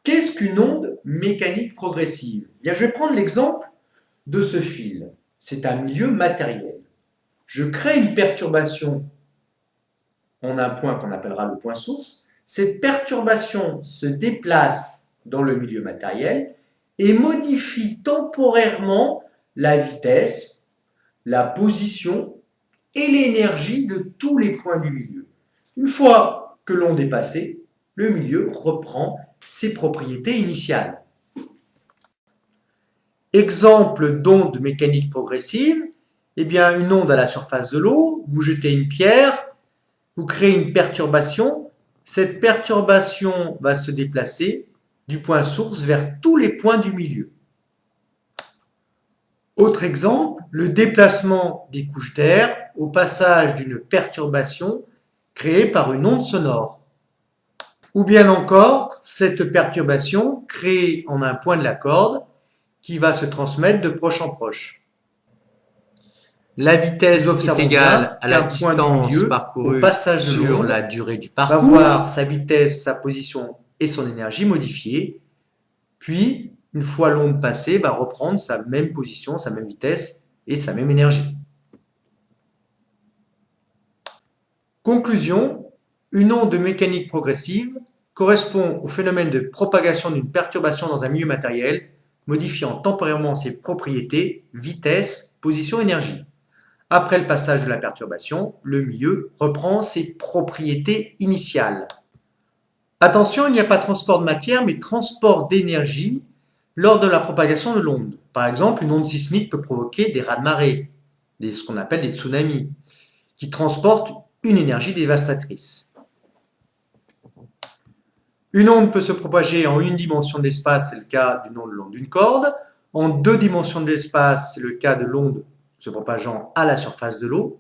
Qu'est-ce qu'une onde mécanique progressive? Eh bien, je vais prendre l'exemple de ce fil. C'est un milieu matériel. Je crée une perturbation en un point qu'on appellera le point source. Cette perturbation se déplace dans le milieu matériel et modifie temporairement la vitesse, la position et l'énergie de tous les points du milieu. Une fois que l'onde est passée, le milieu reprend ses propriétés initiales. Exemple d'onde mécanique progressive, eh bien une onde à la surface de l'eau, vous jetez une pierre, vous créez une perturbation, cette perturbation va se déplacer du point source vers tous les points du milieu. Autre exemple, le déplacement des couches d'air au passage d'une perturbation créée par une onde sonore. Ou bien encore, cette perturbation créée en un point de la corde qui va se transmettre de proche en proche. La vitesse est égale à la distance parcourue sur la durée du parcours. Va voir sa vitesse, sa position et son énergie modifiées. Puis, une fois l'onde passée, va reprendre sa même position, sa même vitesse et sa même énergie. Conclusion, une onde mécanique progressive correspond au phénomène de propagation d'une perturbation dans un milieu matériel, modifiant temporairement ses propriétés, vitesse, position, énergie. Après le passage de la perturbation, le milieu reprend ses propriétés initiales. Attention, il n'y a pas transport de matière, mais transport d'énergie lors de la propagation de l'onde. Par exemple, une onde sismique peut provoquer des raz-de-marée, ce qu'on appelle des tsunamis, qui transportent une énergie dévastatrice. Une onde peut se propager en une dimension de l'espace, c'est le cas d'une onde le long d'une corde. En deux dimensions de l'espace, c'est le cas de l'onde se propageant à la surface de l'eau.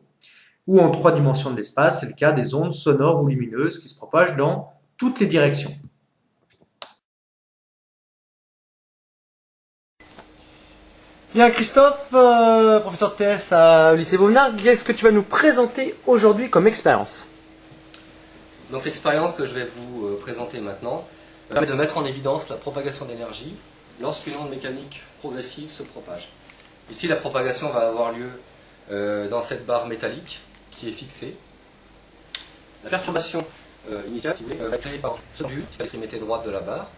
Ou en trois dimensions de l'espace, c'est le cas des ondes sonores ou lumineuses qui se propagent dans toutes les directions. Bien Christophe, professeur TS à lycée Vauvenargues, qu'est-ce que tu vas nous présenter aujourd'hui comme expérience? Donc l'expérience que je vais vous présenter maintenant permet de mettre en évidence la propagation d'énergie lorsqu'une onde mécanique progressive se propage. Ici la propagation va avoir lieu dans cette barre métallique qui est fixée. La perturbation initiale, si vous voulez, va être créée par ce but, qui est l'extrémité droite de la barre,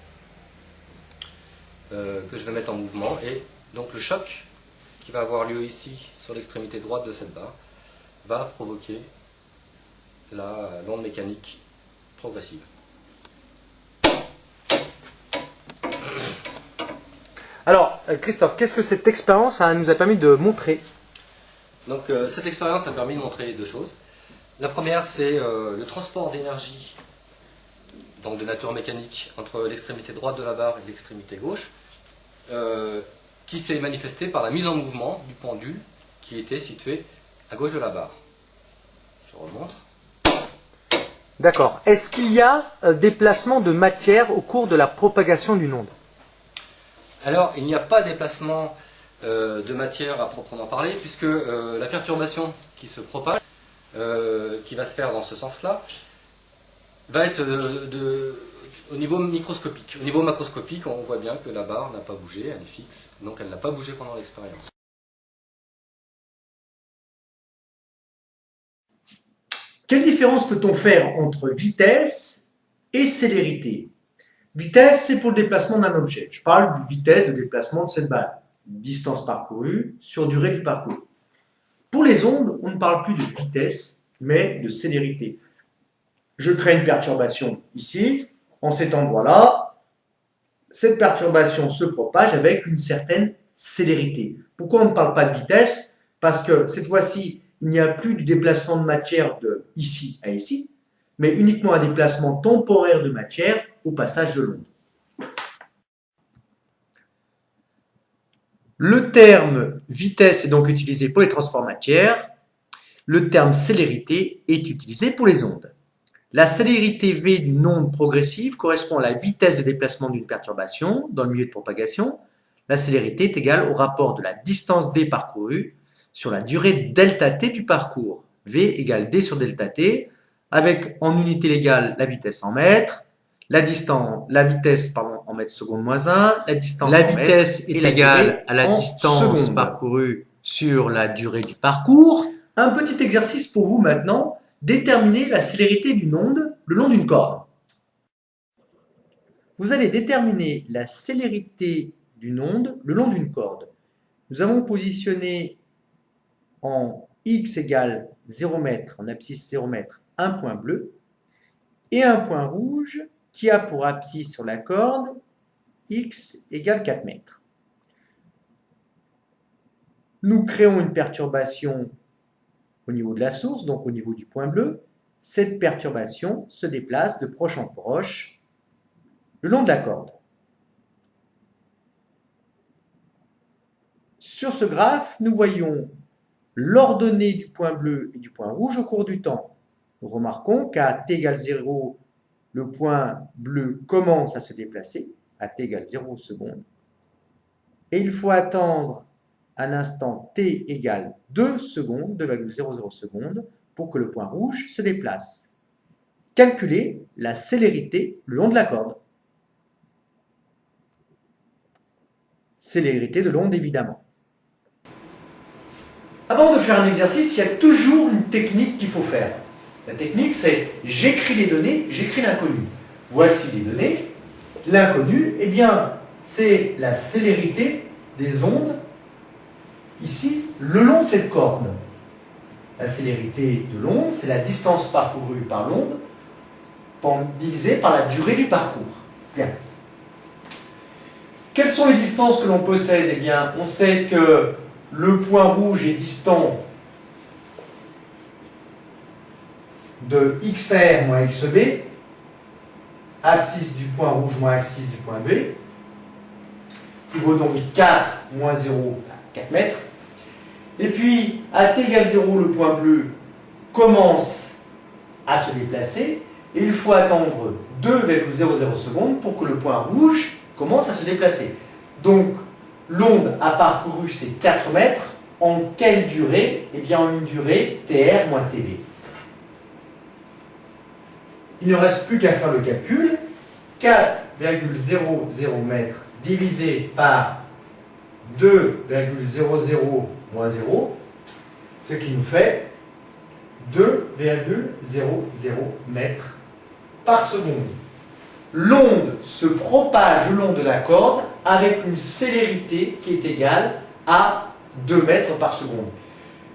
que je vais mettre en mouvement, et donc le choc qui va avoir lieu ici sur l'extrémité droite de cette barre va provoquer l'onde mécanique progressive. Alors Christophe, qu'est-ce que cette expérience nous a permis de montrer? Donc cette expérience a permis de montrer deux choses. La première, c'est le transport d'énergie, donc de nature mécanique, entre l'extrémité droite de la barre et l'extrémité gauche, qui s'est manifesté par la mise en mouvement du pendule qui était situé à gauche de la barre. Je remontre. D'accord. Est-ce qu'il y a déplacement de matière au cours de la propagation d'une onde? Alors, il n'y a pas de déplacement de matière à proprement parler, puisque la perturbation qui se propage, qui va se faire dans ce sens-là, va être au niveau microscopique. Au niveau macroscopique, on voit bien que la barre n'a pas bougé, elle est fixe, donc elle n'a pas bougé pendant l'expérience. Quelle différence peut-on faire entre vitesse et célérité? Vitesse, c'est pour le déplacement d'un objet. Je parle de vitesse de déplacement de cette balle. Distance parcourue sur durée du parcours. Pour les ondes, on ne parle plus de vitesse, mais de célérité. Je crée une perturbation ici, en cet endroit-là. Cette perturbation se propage avec une certaine célérité. Pourquoi on ne parle pas de vitesse? Parce que cette fois-ci, il n'y a plus du déplacement de matière de ici à ici, mais uniquement un déplacement temporaire de matière au passage de l'onde. Le terme vitesse est donc utilisé pour les transports matière. Le terme célérité est utilisé pour les ondes. La célérité V d'une onde progressive correspond à la vitesse de déplacement d'une perturbation dans le milieu de propagation. La célérité est égale au rapport de la distance d parcourue sur la durée delta t du parcours. V égale d sur delta t, avec en unité légale la vitesse en mètres, la distance, la vitesse pardon, en mètres secondes moins 1, la distance La en mètres vitesse et est la égale durée à la en distance secondes. parcourue sur la durée du parcours. Un petit exercice pour vous maintenant, déterminer la célérité d'une onde le long d'une corde. Vous allez déterminer la célérité d'une onde le long d'une corde. Nous avons positionné en x égale 0 m, en abscisse 0 m, un point bleu et un point rouge qui a pour abscisse sur la corde x égale 4 mètres. Nous créons une perturbation au niveau de la source, donc au niveau du point bleu. Cette perturbation se déplace de proche en proche le long de la corde. Sur ce graphe, nous voyons l'ordonnée du point bleu et du point rouge au cours du temps. Nous remarquons qu'à t égale 0, le point bleu commence à se déplacer, à t égale 0 secondes, et il faut attendre un instant t égale 2 secondes, 2,00 secondes, pour que le point rouge se déplace. Calculez la célérité le long de la corde. Célérité de l'onde, évidemment. Avant de faire un exercice, il y a toujours une technique qu'il faut faire. La technique, c'est j'écris les données, j'écris l'inconnu. Voici les données. L'inconnu, eh bien, c'est la célérité des ondes, ici, le long de cette corde. La célérité de l'onde, c'est la distance parcourue par l'onde, divisée par la durée du parcours. Bien. Quelles sont les distances que l'on possède? Eh bien, on sait que le point rouge est distant de XR moins XB, abscisse du point rouge moins abscisse du point B, qui vaut donc 4 moins 0, 4 mètres. Et puis, à t égale 0, le point bleu commence à se déplacer, et il faut attendre 2,00 secondes pour que le point rouge commence à se déplacer. Donc, l'onde a parcouru ces 4 mètres en quelle durée? Eh bien, en une durée TR moins TB. Il ne reste plus qu'à faire le calcul. 4,00 mètres divisé par 2,00 moins 0, ce qui nous fait 2,00 mètres par seconde. L'onde se propage le long de la corde avec une célérité qui est égale à 2 mètres par seconde.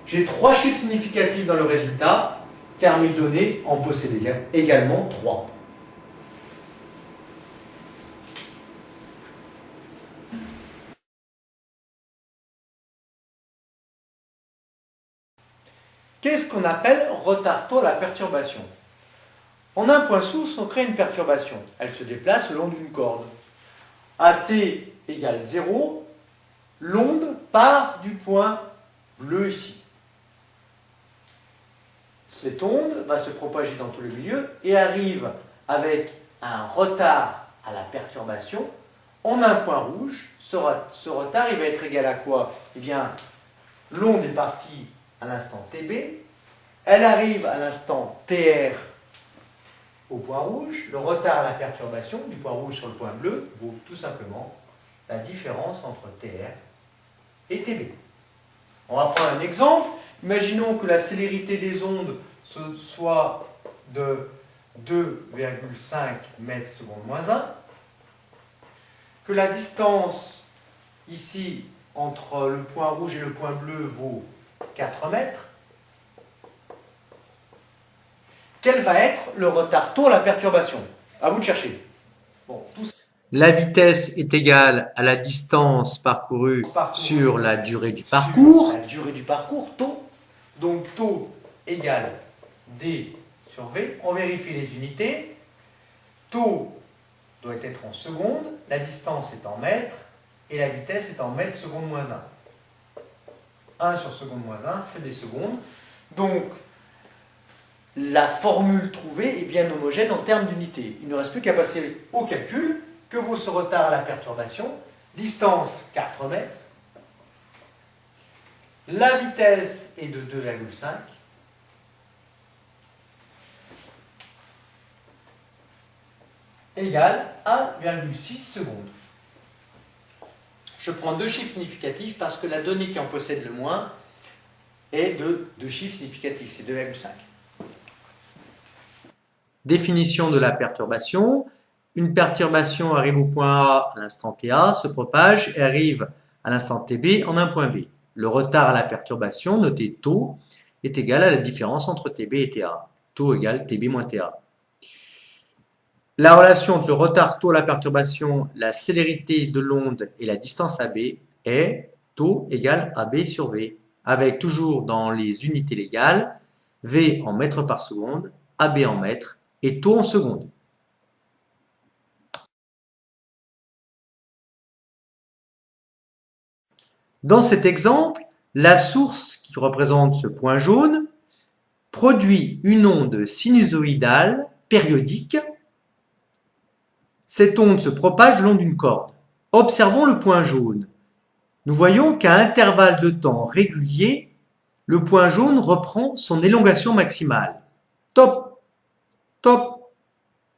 J'ai 3 chiffres significatifs dans le résultat, car mes données en possèdent également 3. Qu'est-ce qu'on appelle retard taux à la perturbation? En un point source, on crée une perturbation. Elle se déplace le long d'une corde. À t égale 0, l'onde part du point bleu ici. Cette onde va se propager dans tous les milieux et arrive avec un retard à la perturbation en un point rouge. Ce retard, il va être égal à quoi? Eh bien, l'onde est partie à l'instant TB, elle arrive à l'instant TR au point rouge, le retard à la perturbation du point rouge sur le point bleu vaut tout simplement la différence entre TR et TB. On va prendre un exemple. Imaginons que la célérité des ondes soit de 2,5 mètres seconde moins 1, que la distance ici entre le point rouge et le point bleu vaut 4 mètres. Quel va être le retard taux à la perturbation? À vous de chercher. Bon, tout ça. La vitesse est égale à la distance parcourue sur la durée du parcours. La durée du parcours, taux. Donc taux égale D sur V. On vérifie les unités. Taux doit être en secondes, la distance est en mètres et la vitesse est en mètres seconde moins 1. 1 sur seconde moins 1 fait des secondes. Donc, la formule trouvée est bien homogène en termes d'unités. Il ne reste plus qu'à passer au calcul. Que vaut ce retard à la perturbation? Distance 4 mètres. La vitesse est de 2,5. égale 1,6 secondes. Je prends deux chiffres significatifs parce que la donnée qui en possède le moins est de deux chiffres significatifs, c'est 2,5. Définition de la perturbation. Une perturbation arrive au point A à l'instant TA, se propage et arrive à l'instant TB en un point B. Le retard à la perturbation, noté tau, est égal à la différence entre TB et TA. Tau égale TB moins TA. La relation entre le retard tau à la perturbation, la célérité de l'onde et la distance AB est tau égale AB sur V, avec toujours dans les unités légales, V en mètres par seconde, AB en mètres et tau en secondes. Dans cet exemple, la source qui représente ce point jaune produit une onde sinusoïdale périodique. Cette onde se propage le long d'une corde. Observons le point jaune. Nous voyons qu'à intervalles de temps réguliers, le point jaune reprend son élongation maximale. Top, top,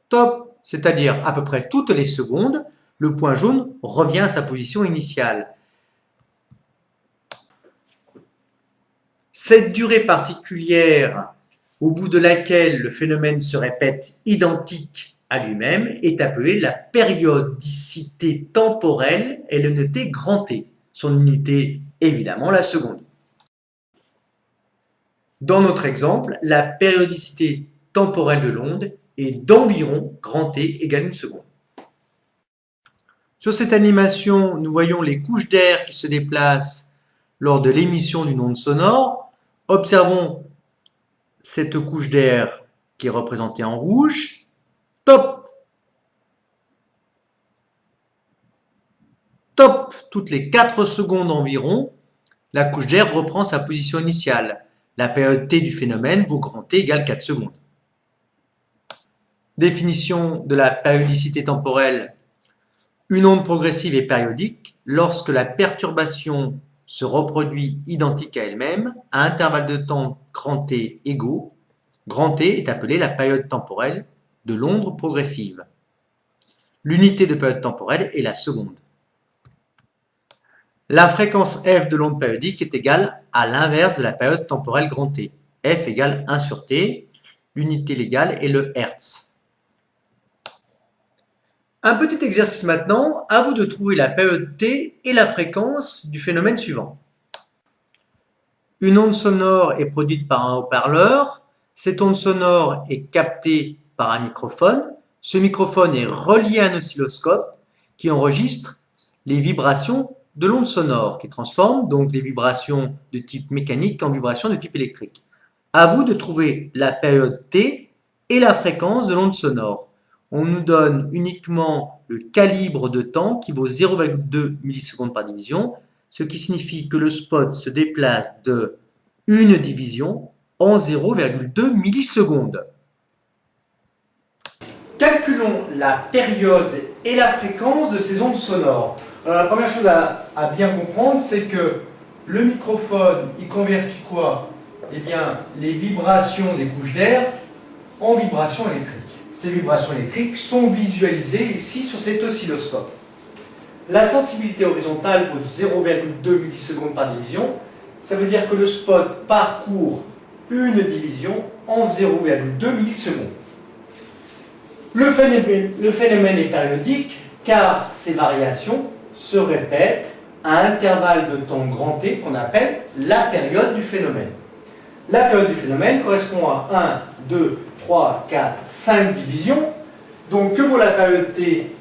top, c'est-à-dire à peu près toutes les secondes, le point jaune revient à sa position initiale. Cette durée particulière, au bout de laquelle le phénomène se répète identique à lui-même, est appelée la périodicité temporelle et le noté grand T. Son unité, évidemment, la seconde. Dans notre exemple, la périodicité temporelle de l'onde est d'environ grand T égale une seconde. Sur cette animation, nous voyons les couches d'air qui se déplacent lors de l'émission d'une onde sonore. Observons cette couche d'air qui est représentée en rouge. Top! Top! Toutes les 4 secondes environ, la couche d'air reprend sa position initiale. La période T du phénomène vaut grand T égale 4 secondes. Définition de la périodicité temporelle. Une onde progressive est périodique lorsque la perturbation se reproduit identique à elle-même à intervalles de temps grand T égaux. Grand T est appelé la période temporelle de l'onde progressive. L'unité de période temporelle est la seconde. La fréquence f de l'onde périodique est égale à l'inverse de la période temporelle grand T. F égale 1 sur T. L'unité légale est le Hertz. Un petit exercice maintenant, à vous de trouver la période T et la fréquence du phénomène suivant. Une onde sonore est produite par un haut-parleur. Cette onde sonore est captée par un microphone. Ce microphone est relié à un oscilloscope qui enregistre les vibrations de l'onde sonore, qui transforme donc les vibrations de type mécanique en vibrations de type électrique. À vous de trouver la période T et la fréquence de l'onde sonore. On nous donne uniquement le calibre de temps qui vaut 0,2 millisecondes par division, ce qui signifie que le spot se déplace de une division en 0,2 millisecondes. Calculons la période et la fréquence de ces ondes sonores. Alors, la première chose à bien comprendre, c'est que le microphone, il convertit quoi? Eh bien, les vibrations des couches d'air en vibrations électriques. Ces vibrations électriques sont visualisées ici sur cet oscilloscope. La sensibilité horizontale vaut 0,2 millisecondes par division. Ça veut dire que le spot parcourt une division en 0,2 millisecondes. Le phénomène est périodique car ces variations se répètent à intervalles de temps grand T qu'on appelle la période du phénomène. La période du phénomène correspond à 1, 2, 3, 4, 5 divisions. Donc que vaut la période T?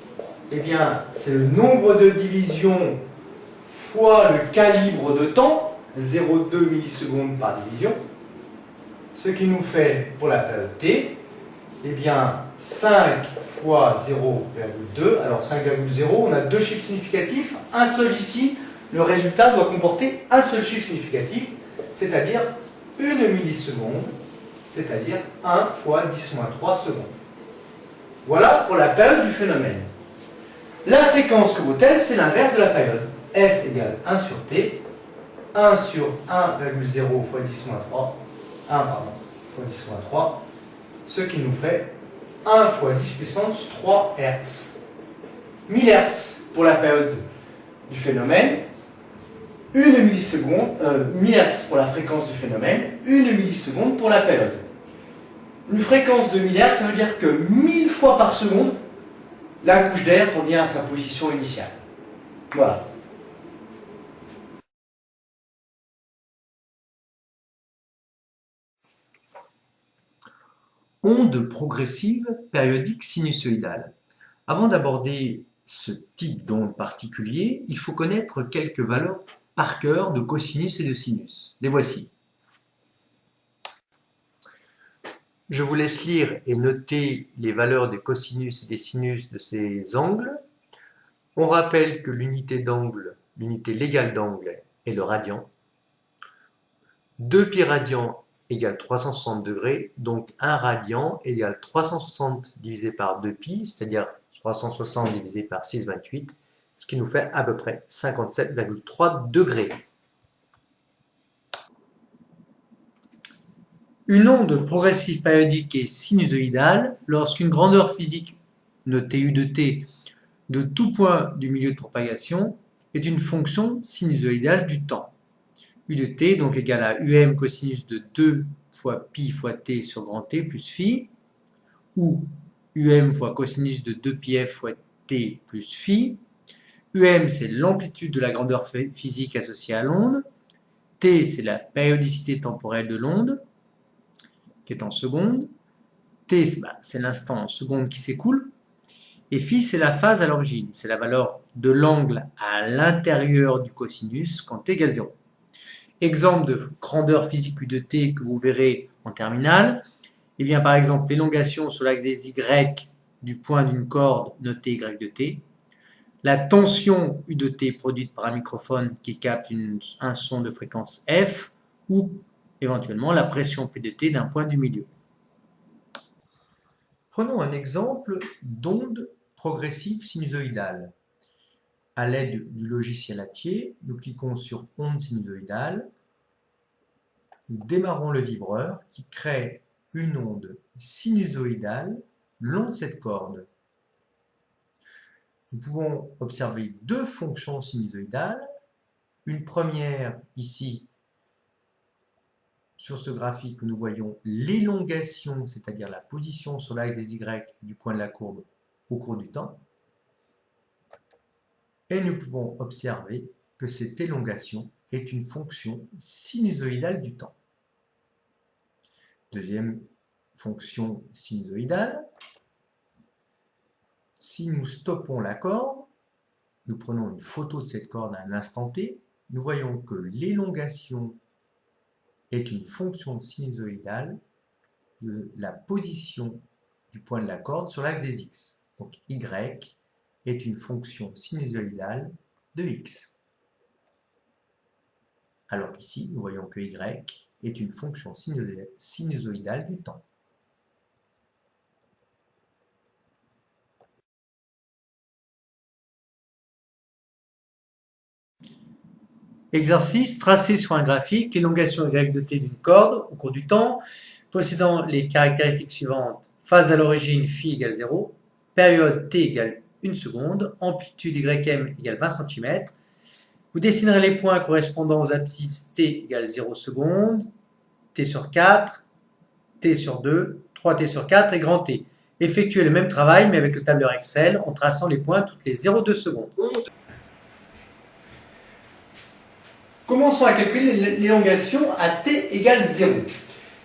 Eh bien, c'est le nombre de divisions fois le calibre de temps, 0,2 millisecondes par division. Ce qui nous fait, pour la période T, eh bien, 5 fois 0,2. Alors 5,0, on a deux chiffres significatifs, un seul ici. Le résultat doit comporter un seul chiffre significatif, c'est-à-dire 1 milliseconde, c'est-à-dire 1 fois 10-3 secondes. Voilà pour la période du phénomène. La fréquence que vaut-elle? C'est l'inverse de la période. F égale 1 sur T, 1 sur 1,0 fois 10-3, 1 pardon, fois 10-3, ce qui nous fait 1 fois 10 puissance 3 Hertz. 1000 Hertz pour la période du phénomène, 1 milliseconde, 1000 Hertz pour la fréquence du phénomène, 1 milliseconde pour la période. Une fréquence de 1000 Hertz, ça veut dire que 1000 fois par seconde, la couche d'air revient à sa position initiale. Voilà. Onde progressive périodique sinusoïdale. Avant d'aborder ce type d'onde particulier, il faut connaître quelques valeurs par cœur de cosinus et de sinus. Les voici. Je vous laisse lire et noter les valeurs des cosinus et des sinus de ces angles. On rappelle que l'unité d'angle, l'unité légale d'angle est le radian. 2 pi radian égale 360 degrés, donc 1 radian égale 360 divisé par 2 pi, c'est-à-dire 360 divisé par 6,28, ce qui nous fait à peu près 57,3 degrés. Une onde progressive périodique est sinusoïdale lorsqu'une grandeur physique, notée U de t, de tout point du milieu de propagation est une fonction sinusoïdale du temps. U de t donc égale à UM cosinus de 2 fois pi fois t sur grand T plus phi, ou UM fois cosinus de 2 pi f fois t plus phi. UM c'est l'amplitude de la grandeur physique associée à l'onde, t c'est la périodicité temporelle de l'onde, qui est en secondes, t c'est l'instant en secondes qui s'écoule, et phi c'est la phase à l'origine, c'est la valeur de l'angle à l'intérieur du cosinus quand t égale 0. Exemple de grandeur physique U de t que vous verrez en terminale, eh bien par exemple l'élongation sur l'axe des Y du point d'une corde notée Y de t, la tension U de t produite par un microphone qui capte un son de fréquence F, ou éventuellement la pression P de t d'un point du milieu. Prenons un exemple d'onde progressive sinusoïdale. À l'aide du logiciel Attier, nous cliquons sur onde sinusoïdale, nous démarrons le vibreur qui crée une onde sinusoïdale le long de cette corde. Nous pouvons observer deux fonctions sinusoïdales. Une première ici, sur ce graphique, nous voyons l'élongation, c'est-à-dire la position sur l'axe des Y du point de la courbe au cours du temps. Et nous pouvons observer que cette élongation est une fonction sinusoïdale du temps. Deuxième fonction sinusoïdale, si nous stoppons la corde, nous prenons une photo de cette corde à un instant T, nous voyons que l'élongation est une fonction sinusoïdale de la position du point de la corde sur l'axe des X. Donc Y est une fonction sinusoïdale de X. Alors qu'ici, nous voyons que Y est une fonction sinusoïdale du temps. Exercice, tracé sur un graphique l'élongation Y de t d'une corde au cours du temps, possédant les caractéristiques suivantes. Phase à l'origine, phi égale 0, période t égale 1 seconde, amplitude Ym égale 20 cm. Vous dessinerez les points correspondant aux abscisses t égale 0 secondes, t sur 4, t sur 2, 3t sur 4 et grand T. Effectuez le même travail mais avec le tableur Excel en traçant les points toutes les 0,2 secondes. Commençons à calculer l'élongation à t égale 0.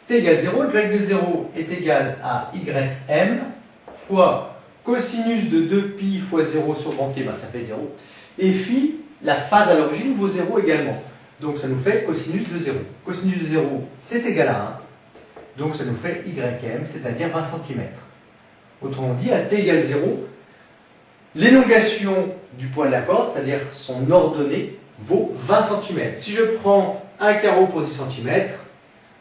T égale 0, Y de 0 est égal à Ym fois cosinus de 2pi fois 0 sur grand T, ça fait 0. Et phi, la phase à l'origine, vaut 0 également. Donc ça nous fait cosinus de 0. Cosinus de 0, c'est égal à 1. Donc ça nous fait Ym, c'est-à-dire 20 cm. Autrement dit, à t égale 0, l'élongation du point de la corde, c'est-à-dire son ordonnée, vaut 20 cm. Si je prends un carreau pour 10 cm,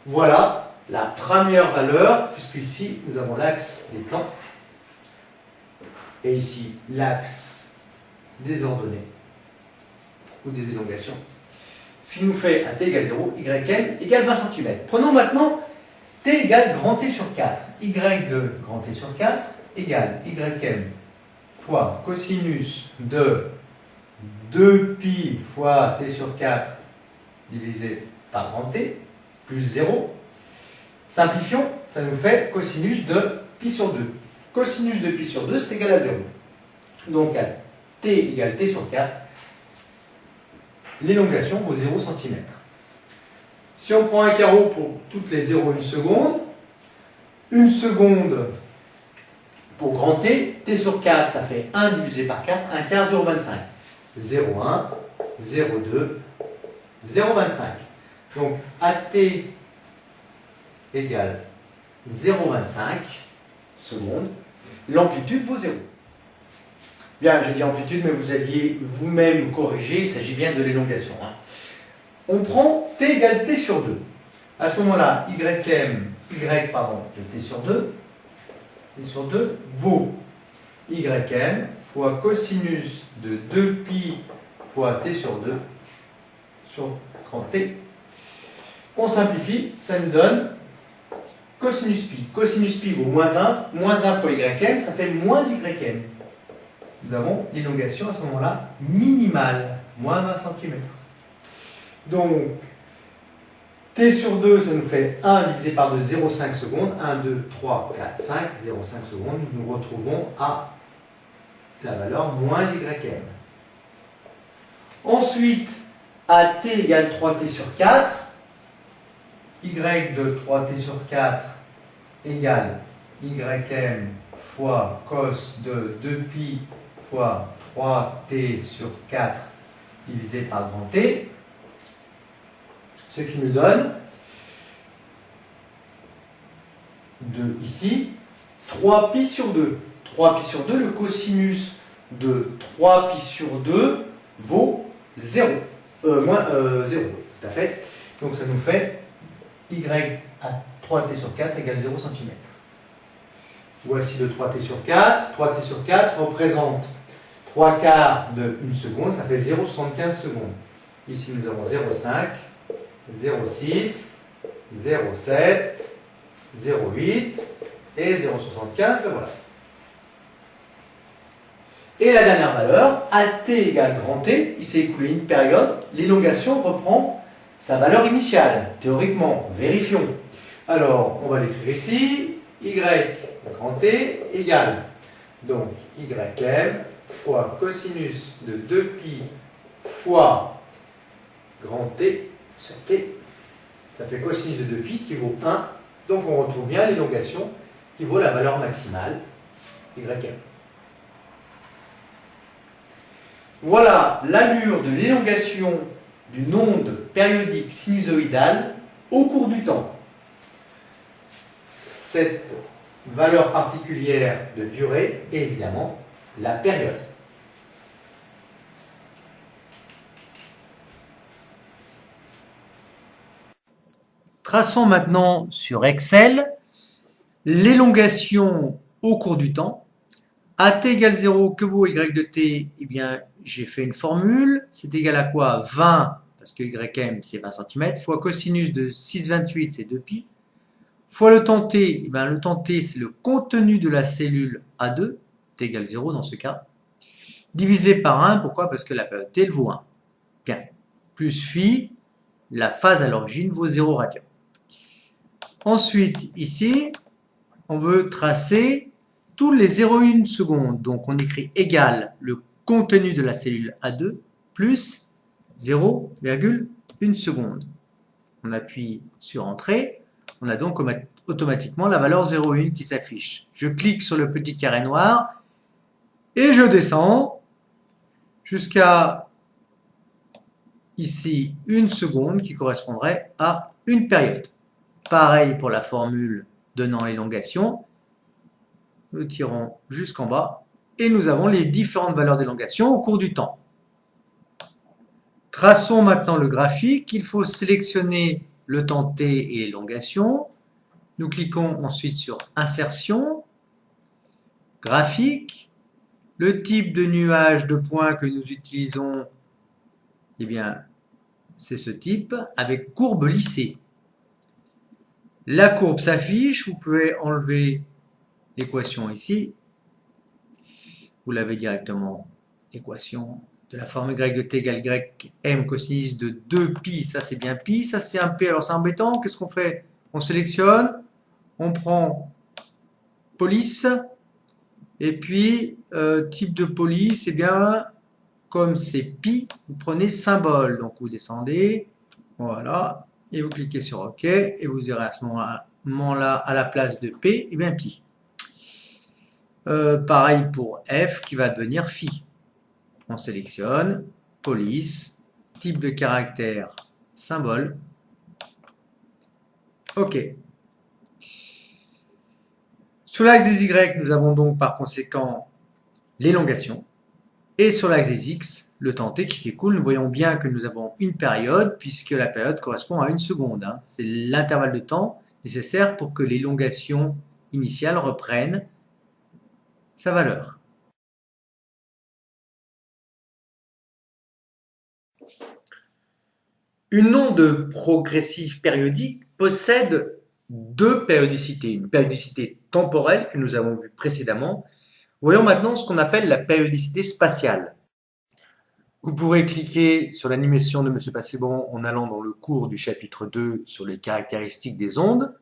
voilà la première valeur, puisqu'ici nous avons l'axe des temps, et ici l'axe des ordonnées, ou des élongations. Ce qui nous fait à t égale 0, Ym égale 20 cm. Prenons maintenant t égale grand T sur 4. Y de grand T sur 4 égale ym fois cosinus de 2pi fois T sur 4 divisé par grand T plus 0. Simplifions, ça nous fait cosinus de pi sur 2. Cosinus de pi sur 2, c'est égal à 0. Donc à t égale T sur 4, l'élongation vaut 0 cm. Si on prend un carreau pour toutes les 0,1 seconde, 1 seconde pour grand T, T sur 4, ça fait 1 divisé par 4, 1 quart, 0,25. 0,1, 0,2, 0,25. Donc AT égale 0,25 secondes, l'amplitude vaut 0. Bien, j'ai dit amplitude, mais vous alliez vous-même corriger, il s'agit bien de l'élongation. On prend t égale t sur 2. À ce moment-là, y de t sur 2 vaut ym fois cosinus de 2pi fois t sur 2 sur grand T. On simplifie, ça nous donne cosinus pi. Cosinus pi vaut moins 1 fois ym, ça fait moins ym. Nous avons l'élongation à ce moment-là minimale, moins 20 cm. Donc, t sur 2, ça nous fait 1 divisé par 2, 0,5 secondes. 1, 2, 3, 4, 5, 0,5 secondes. Nous nous retrouvons à la valeur moins ym. Ensuite, à t égale 3t sur 4, y de 3t sur 4 égale ym fois cos de 2pi fois 3t sur 4 divisé par grand T, ce qui nous donne de ici 3pi sur 2. 3pi sur 2, le cosinus de 3pi sur 2 vaut 0. 0, tout à fait. Donc ça nous fait y à 3t sur 4 égale 0 cm. Voici le 3t sur 4. 3t sur 4 représente 3 quarts de 1 seconde, ça fait 0,75 secondes. Ici nous avons 0,5, 0,6, 0,7, 0,8 et 0,75, ben voilà. Et la dernière valeur, AT égale grand T, il s'est écoulé une période, l'élongation reprend sa valeur initiale, théoriquement, vérifions. Alors, on va l'écrire ici, y grand T égale, donc ym fois cosinus de 2pi fois grand T sur T. Ça fait cosinus de 2pi qui vaut 1. Donc on retrouve bien l'élongation qui vaut la valeur maximale, ym. Voilà l'allure de l'élongation d'une onde périodique sinusoïdale au cours du temps. Cette valeur particulière de durée est évidemment la période. Traçons maintenant sur Excel l'élongation au cours du temps. AT égale 0, que vaut y de t? Eh bien, j'ai fait une formule. C'est égal à quoi? 20, parce que ym c'est 20 cm, fois cosinus de 6,28, c'est 2pi, fois le temps t. Eh bien, le temps t, c'est le contenu de la cellule A2, t égale 0 dans ce cas, divisé par 1. Pourquoi? Parce que la période t, elle vaut 1. Bien. Plus phi, la phase à l'origine vaut 0 radian. Ensuite, ici, on veut tracer tous les 0,1 secondes. Donc, on écrit égal le contenu de la cellule A2 plus 0,1 seconde. On appuie sur Entrée. On a donc automatiquement la valeur 0,1 qui s'affiche. Je clique sur le petit carré noir et je descends jusqu'à ici 1 seconde qui correspondrait à une période. Pareil pour la formule donnant l'élongation. Nous tirons jusqu'en bas et nous avons les différentes valeurs d'élongation au cours du temps. Traçons maintenant le graphique. Il faut sélectionner le temps t et l'élongation. Nous cliquons ensuite sur Insertion, Graphique. Le type de nuage de points que nous utilisons, eh bien, c'est ce type avec courbe lissée. La courbe s'affiche, vous pouvez enlever l'équation ici. Vous l'avez directement, l'équation de la forme y de t égale y m cosinus de 2 pi, ça c'est bien pi, ça c'est un p, alors c'est embêtant, qu'est-ce qu'on fait? On sélectionne, on prend police, et puis type de police, eh bien, comme c'est pi, vous prenez symbole, donc vous descendez, voilà, et vous cliquez sur OK, et vous aurez à ce moment-là, à la place de P, eh bien pi. Pareil pour F qui va devenir phi. On sélectionne, police, type de caractère, symbole. OK. Sur l'axe des Y, nous avons donc par conséquent l'élongation. Et sur l'axe des X, le temps t qui s'écoule, nous voyons bien que nous avons une période, puisque la période correspond à 1 seconde. C'est l'intervalle de temps nécessaire pour que l'élongation initiale reprenne sa valeur. Une onde progressive périodique possède deux périodicités. Une périodicité temporelle que nous avons vue précédemment. Voyons maintenant ce qu'on appelle la périodicité spatiale. Vous pourrez cliquer sur l'animation de M. Passébon en allant dans le cours du chapitre 2 sur les caractéristiques des ondes.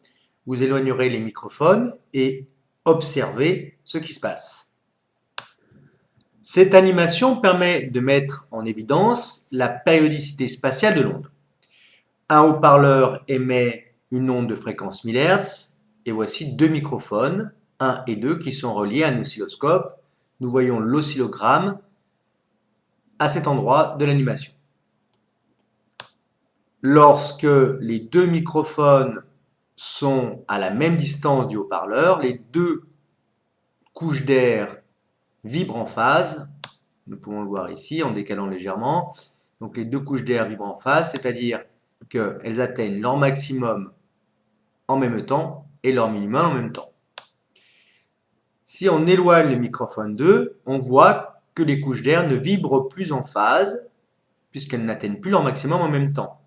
Vous éloignerez les microphones et observez ce qui se passe. Cette animation permet de mettre en évidence la périodicité spatiale de l'onde. Un haut-parleur émet une onde de fréquence 1000 Hz et voici deux microphones, 1 et 2, qui sont reliés à un oscilloscope. Nous voyons l'oscillogramme à cet endroit de l'animation. Lorsque les deux microphones sont à la même distance du haut-parleur, les deux couches d'air vibrent en phase. Nous pouvons le voir ici en décalant légèrement. Donc les deux couches d'air vibrent en phase, c'est-à-dire qu'elles atteignent leur maximum en même temps et leur minimum en même temps. Si on éloigne le microphone 2, on voit que les couches d'air ne vibrent plus en phase puisqu'elles n'atteignent plus leur maximum en même temps.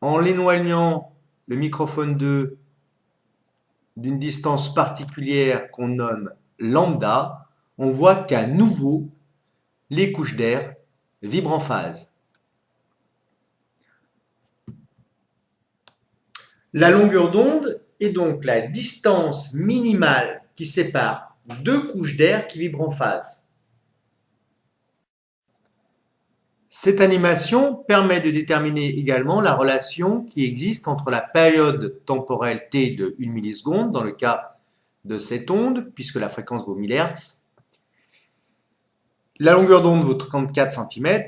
En l'éloignant le microphone 2 d'une distance particulière qu'on nomme lambda, on voit qu'à nouveau les couches d'air vibrent en phase. La longueur d'onde est donc la distance minimale qui sépare deux couches d'air qui vibrent en phase. Cette animation permet de déterminer également la relation qui existe entre la période temporelle t de 1 milliseconde, dans le cas de cette onde, puisque la fréquence vaut 1000 Hz, la longueur d'onde vaut 34 cm,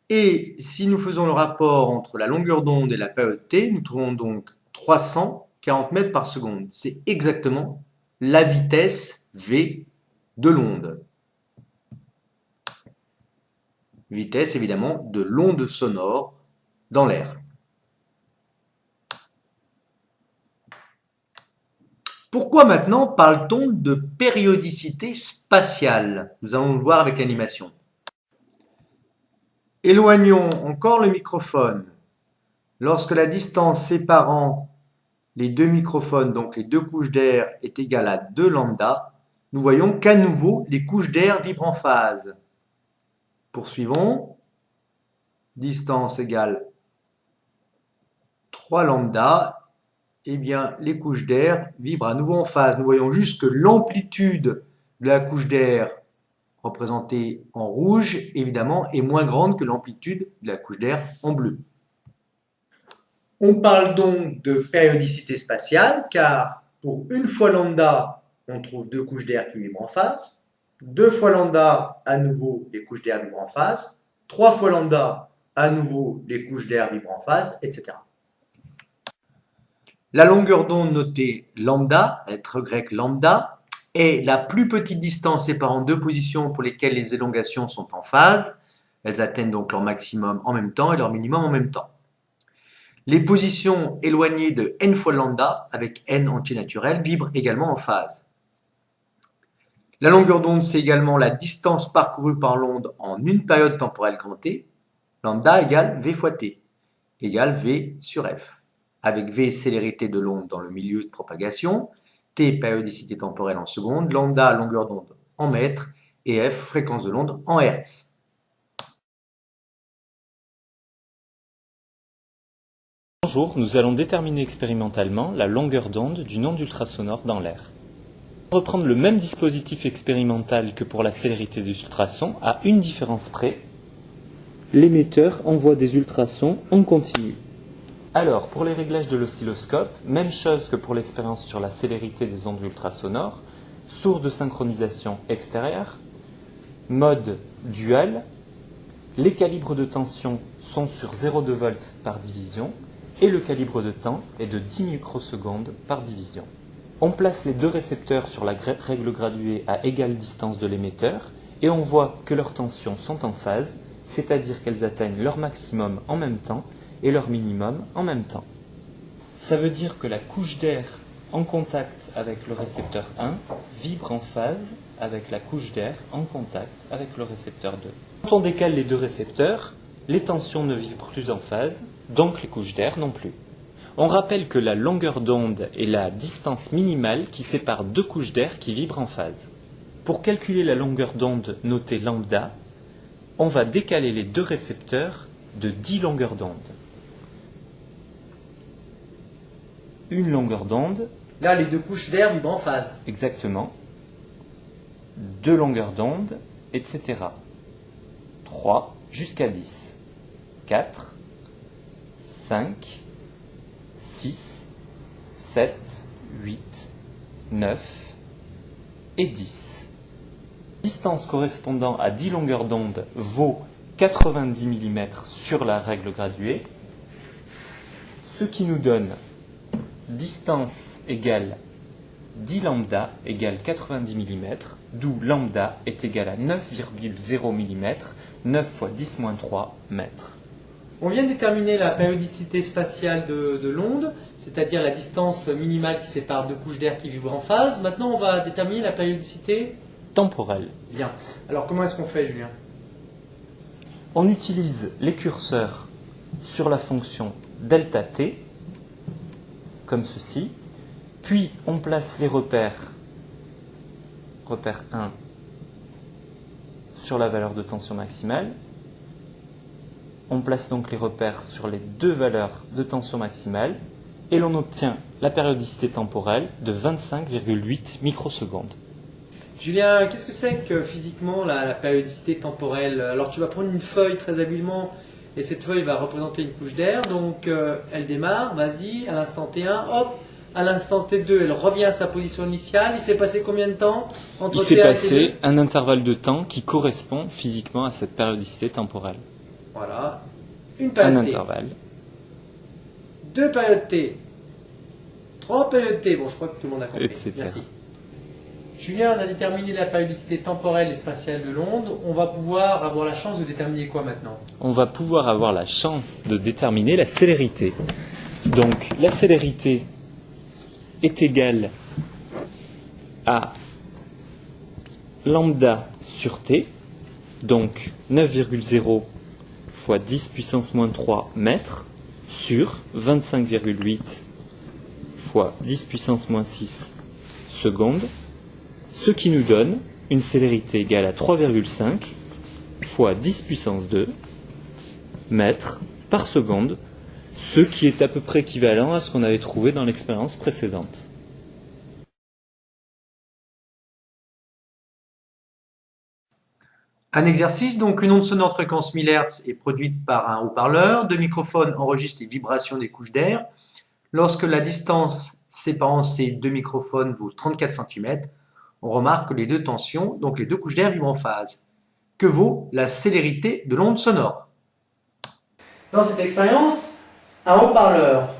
et si nous faisons le rapport entre la longueur d'onde et la période t, nous trouvons donc 340 mètres par seconde. C'est exactement la vitesse v de l'onde. Vitesse évidemment de l'onde sonore dans l'air. Pourquoi maintenant parle-t-on de périodicité spatiale? Nous allons le voir avec l'animation. Éloignons encore le microphone. Lorsque la distance séparant les deux microphones, donc les deux couches d'air, est égale à 2 lambda, nous voyons qu'à nouveau les couches d'air vibrent en phase. Poursuivons. Distance égale 3 lambda. Eh bien, les couches d'air vibrent à nouveau en phase. Nous voyons juste que l'amplitude de la couche d'air représentée en rouge, évidemment, est moins grande que l'amplitude de la couche d'air en bleu. On parle donc de périodicité spatiale, car pour une fois lambda, on trouve deux couches d'air qui vibrent en phase. 2 fois lambda, à nouveau, les couches d'air vibrent en phase. 3 fois lambda, à nouveau, les couches d'air vibrent en phase, etc. La longueur d'onde notée lambda, lettre grecque lambda, est la plus petite distance séparant deux positions pour lesquelles les élongations sont en phase. Elles atteignent donc leur maximum en même temps et leur minimum en même temps. Les positions éloignées de n fois lambda, avec n entier naturel, vibrent également en phase. La longueur d'onde, c'est également la distance parcourue par l'onde en une période temporelle grand T. Lambda égale v fois t, égale v sur f. avec V célérité de l'onde dans le milieu de propagation, T périodicité temporelle en secondes, lambda longueur d'onde en mètres et F fréquence de l'onde en hertz. Bonjour, nous allons déterminer expérimentalement la longueur d'onde d'une onde ultrasonore dans l'air. Pour reprendre le même dispositif expérimental que pour la célérité des ultrasons, à une différence près, l'émetteur envoie des ultrasons en continu. Alors, pour les réglages de l'oscilloscope, même chose que pour l'expérience sur la célérité des ondes ultrasonores, source de synchronisation extérieure, mode dual, les calibres de tension sont sur 0,2 volts par division et le calibre de temps est de 10 microsecondes par division. On place les deux récepteurs sur la règle graduée à égale distance de l'émetteur et on voit que leurs tensions sont en phase, c'est-à-dire qu'elles atteignent leur maximum en même temps et leur minimum en même temps. Ça veut dire que la couche d'air en contact avec le récepteur 1 vibre en phase avec la couche d'air en contact avec le récepteur 2. Quand on décale les deux récepteurs, les tensions ne vibrent plus en phase, donc les couches d'air non plus. On rappelle que la longueur d'onde est la distance minimale qui sépare deux couches d'air qui vibrent en phase. Pour calculer la longueur d'onde notée lambda, on va décaler les deux récepteurs de 10 longueurs d'onde. Une longueur d'onde. Là, les deux couches d'air vibrent en phase. Exactement. Deux longueurs d'onde, etc. 3 jusqu'à 10. 4, 5, 6, 7, 8, 9 et 10. Distance correspondant à 10 longueurs d'onde vaut 90 mm sur la règle graduée, ce qui nous donne distance égale 10 lambda égale 90 mm, d'où lambda est égal à 9,0 mm, 9 fois 10 moins 3 mètres. On vient de déterminer la périodicité spatiale de l'onde, c'est-à-dire la distance minimale qui sépare deux couches d'air qui vibrent en phase. Maintenant, on va déterminer la périodicité Temporelle. Bien. Alors, comment est-ce qu'on fait, Julien? On utilise les curseurs sur la fonction delta t, comme ceci, puis on place les repère 1 sur la valeur de tension maximale, on place donc les repères sur les deux valeurs de tension maximale, et l'on obtient la périodicité temporelle de 25,8 microsecondes. Julien, qu'est-ce que c'est que physiquement la périodicité temporelle? Alors, tu vas prendre une feuille très habilement, et cette feuille va représenter une couche d'air, donc elle démarre, vas-y, à l'instant T1, hop, à l'instant T2, elle revient à sa position initiale. Il s'est passé combien de temps entre Il s'est T1 et passé T2? un intervalle de temps qui correspond physiquement à cette périodicité temporelle. Voilà. Une Un période T, intervalle. deux périodes T, trois périodes T, bon je crois que tout le monde a compris. Etc. Merci. Julien, on a déterminé la périodicité temporelle et spatiale de l'onde. On va pouvoir avoir la chance de déterminer quoi maintenant? On va pouvoir avoir la chance de déterminer la célérité. Donc la célérité est égale à lambda sur t, donc 9,0 fois 10 puissance moins 3 mètres sur 25,8 fois 10 puissance moins 6 secondes, ce qui nous donne une célérité égale à 3,5 fois 10 puissance 2 mètres par seconde, ce qui est à peu près équivalent à ce qu'on avait trouvé dans l'expérience précédente. Un exercice, donc une onde sonore de fréquence 1000 Hz est produite par un haut-parleur. Deux microphones enregistrent les vibrations des couches d'air. Lorsque la distance séparant ces deux microphones vaut 34 cm, on remarque que les deux tensions, donc les deux couches d'air, vibrent en phase. Que vaut la célérité de l'onde sonore? Dans cette expérience, un haut-parleur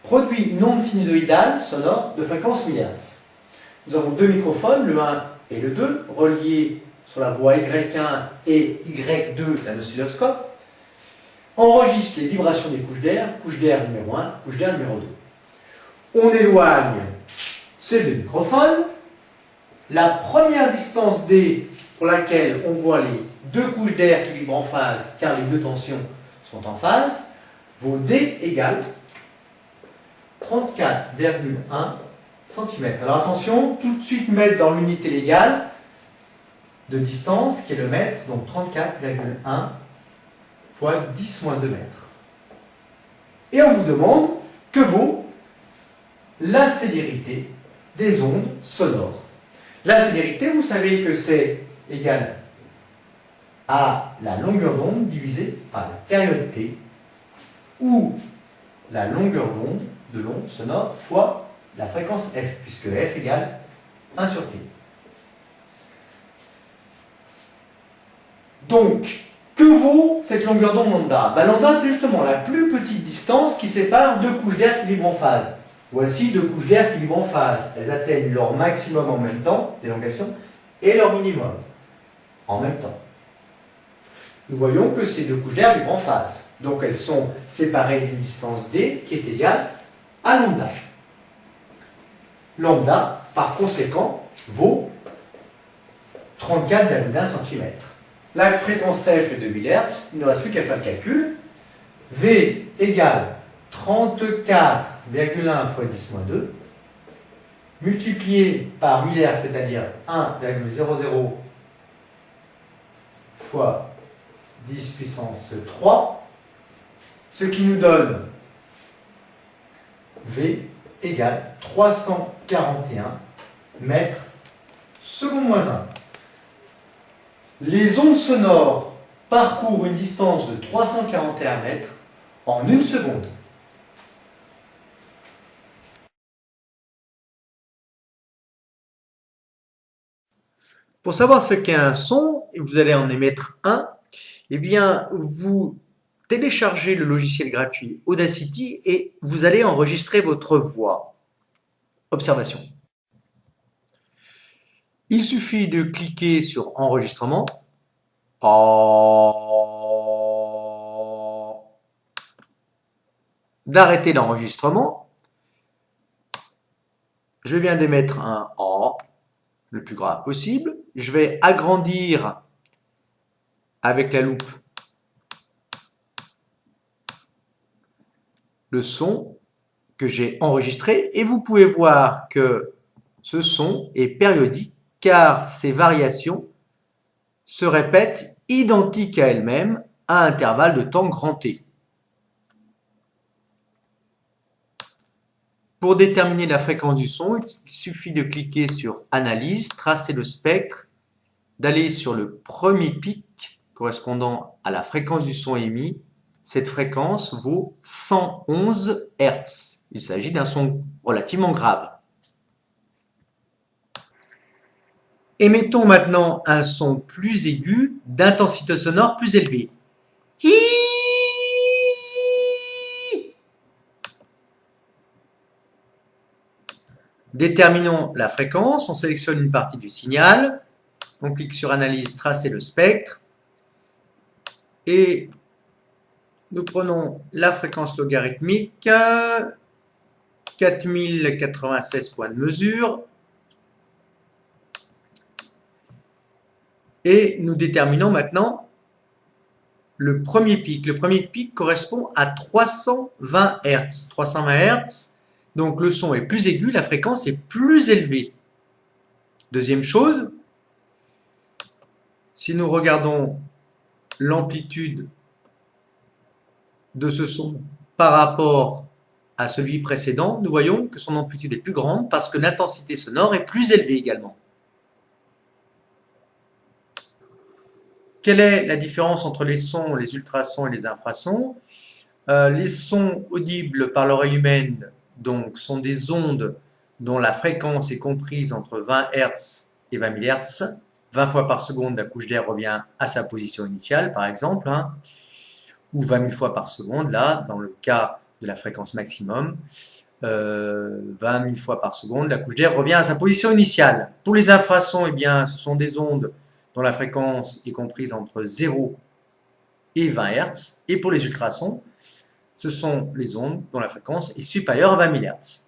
produit une onde sinusoïdale sonore de fréquence 1000 Hz. Nous avons deux microphones, le 1 et le 2, reliés sur la voie Y1 et Y2 d'un oscilloscope, enregistre les vibrations des couches d'air numéro 1, couche d'air numéro 2. On éloigne ces deux microphones. La première distance D pour laquelle on voit les deux couches d'air qui vibrent en phase, car les deux tensions sont en phase, vaut D égale 34,1 cm. Alors attention, tout de suite mettre dans l'unité légale de distance qui est le mètre, donc 34,1 fois 10 moins 2 mètres. Et on vous demande que vaut la célérité des ondes sonores. La célérité, vous savez que c'est égal à la longueur d'onde divisée par la période t, ou la longueur d'onde de l'onde sonore fois la fréquence f, puisque f égale 1 sur t. Donc, que vaut cette longueur d'onde lambda? Lambda, c'est justement la plus petite distance qui sépare deux couches d'air qui vibrent en phase. Voici deux couches d'air qui vibrent en phase. Elles atteignent leur maximum en même temps, d'élongation, et leur minimum en même temps. Nous voyons que ces deux couches d'air vibrent en phase. Donc elles sont séparées d'une distance d qui est égale à lambda. Lambda, par conséquent, vaut 34,1 cm. La fréquence f est de 1000 Hz, il ne reste plus qu'à faire le calcul. V égale 34,1 fois 10 moins 2, multiplié par 1000 Hz, c'est-à-dire 1,00 fois 10 puissance 3, ce qui nous donne V égale 341 mètres seconde moins 1. Les ondes sonores parcourent une distance de 341 mètres en 1 seconde. Pour savoir ce qu'est un son, et vous allez en émettre un, eh bien, vous téléchargez le logiciel gratuit Audacity et vous allez enregistrer votre voix. Observation. Il suffit de cliquer sur Enregistrement. D'arrêter l'enregistrement. Je viens d'émettre un A, le plus grave possible. Je vais agrandir avec la loupe le son que j'ai enregistré et vous pouvez voir que ce son est périodique car ces variations se répètent identiques à elles-mêmes à intervalles de temps grand T. Pour déterminer la fréquence du son, il suffit de cliquer sur Analyse, tracer le spectre, d'aller sur le premier pic correspondant à la fréquence du son émis. Cette fréquence vaut 111 Hz. Il s'agit d'un son relativement grave. Émettons maintenant un son plus aigu, d'intensité sonore plus élevée. Déterminons la fréquence, on sélectionne une partie du signal, on clique sur Analyse, tracer le spectre, et nous prenons la fréquence logarithmique, 4096 points de mesure, et nous déterminons maintenant le premier pic. Le premier pic correspond à 320 Hz. 320 Hz, donc le son est plus aigu, la fréquence est plus élevée. Deuxième chose, si nous regardons l'amplitude de ce son par rapport à celui précédent, nous voyons que son amplitude est plus grande parce que l'intensité sonore est plus élevée également. Quelle est la différence entre les sons, les ultrasons et les infrasons? Les sons audibles par l'oreille humaine donc, sont des ondes dont la fréquence est comprise entre 20 Hz et 20 000 Hz. 20 fois par seconde, la couche d'air revient à sa position initiale, par exemple, ou 20 000 fois par seconde, là, dans le cas de la fréquence maximum. 20 000 fois par seconde, la couche d'air revient à sa position initiale. Pour les infrasons, eh bien, ce sont des ondes dont la fréquence est comprise entre 0 et 20 Hz. Et pour les ultrasons, ce sont les ondes dont la fréquence est supérieure à 20 000 Hz.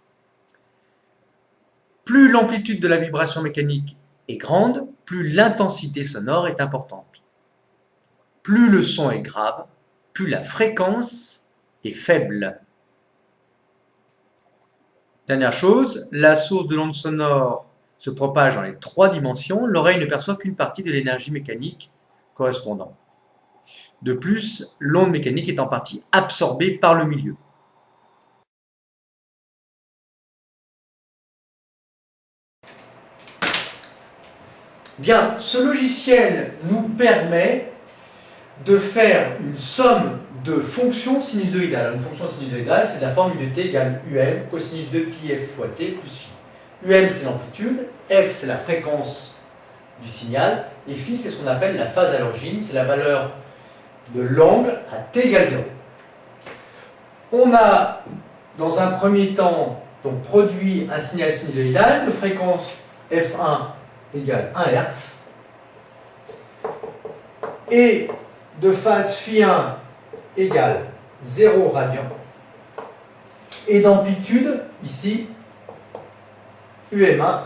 Plus l'amplitude de la vibration mécanique est grande, plus l'intensité sonore est importante. Plus le son est grave, plus la fréquence est faible. Dernière chose, la source de l'onde sonore se propage dans les 3 dimensions. L'oreille ne perçoit qu'une partie de l'énergie mécanique correspondante. De plus, l'onde mécanique est en partie absorbée par le milieu. Bien, ce logiciel nous permet de faire une somme de fonctions sinusoïdales. Une fonction sinusoïdale, c'est la formule de t égale um, cosinus de pi f fois t plus phi. Um, c'est l'amplitude, f, c'est la fréquence du signal, et phi, c'est ce qu'on appelle la phase à l'origine, c'est la valeur de l'angle à t égale 0. On a, dans un premier temps, donc, produit un signal sinusoïdal de fréquence f1 égale 1 Hz, et de phase phi1 égale 0 radian, et d'amplitude, ici, UM1